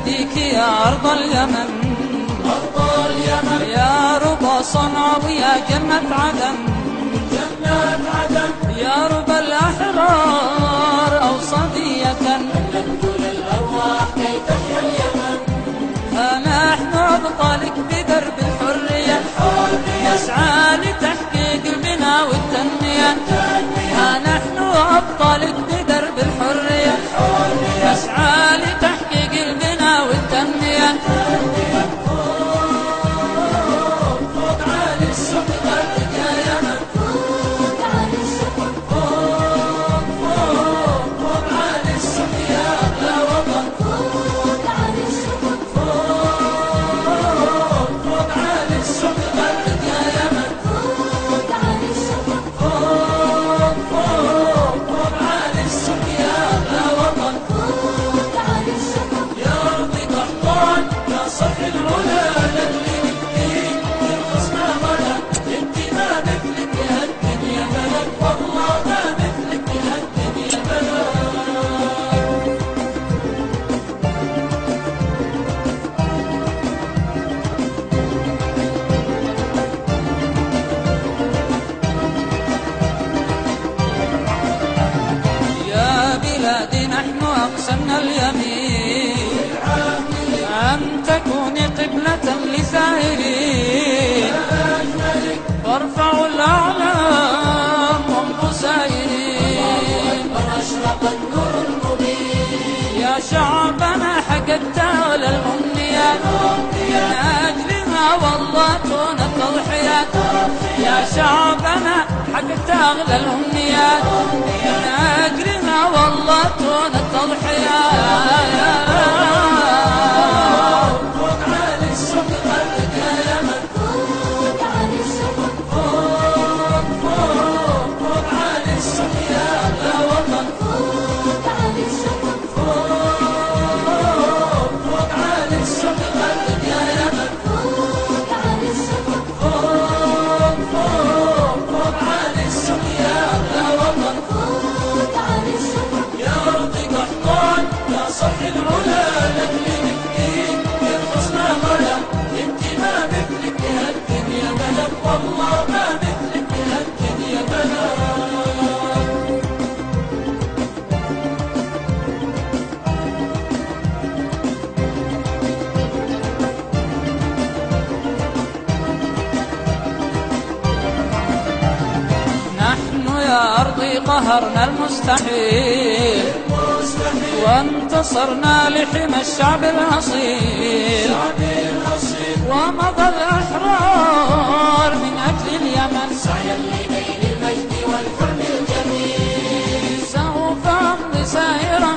نفديك يا أرض اليمن، أرض اليمن يا ربى صنعاء ويا جنة عدن، جنة عدن يا ربى الأحرار أوصى دية، سلمت للأرواح كي تحيا اليمن. ها نحن أبطالك بدرب الحرية، نسعى لتحقيق البناء والتنمية. ها نحن أبطالك بدرب الحرية، نسعى لتحقيق البناء والتنمية. فوق عالي السقف غرد يا يمن، فوق عالي السقف، فوق عالي السقف يا أغلى وطن، فوق عالي السقف، فوق عالي السقف غرد يا يمن، فوق عالي السقف، فوق عالي السقف يا أغلى وطن، فوق عالي السقف. يا أرض قحطان يا صح العلا لجلك فيك يرقصنا غلا، انت ما مثلك يا الدنيا بلد، والله ما مثلك يا الدنيا بلد. يا بلادي نحن أقسمنا اليمين أن تكوني قبلة لسائرين، وارفعوا الأعلام وامضوا سائرين. أشرق النور المبين يا شعبنا حققت أعلى الأمنيات، من أجلها والله تونت تضحيات. يا شعبنا حققت أغلى الأمنيات، من أجلها والله تونت تضحيات. فوق عالي السقف غرد يا يمن، فوق عالي السقف، فوق عالي السقف يا أغلى وطن، فوق عالي السقف، فوق عالي السقف غرد يا يمن، فوق عالي السقف، فوق عالي السقف يا أغلى وطن، فوق عالي السقف. يا أرض قحطان يا صح العلا لجلك فيك يرقصنا غلا، انت ما مثلك يا الدنيا بلد، والله ما مثلك يا الدنيا بلد. نحن يا أرضي قهرنا المستحيل، وانتصرنا لحمى الشعب الأصيل، ومضى الأحرار من أجل اليمن سعيا لنيل المجد والحلم الجميل. سوف أمضي سائرا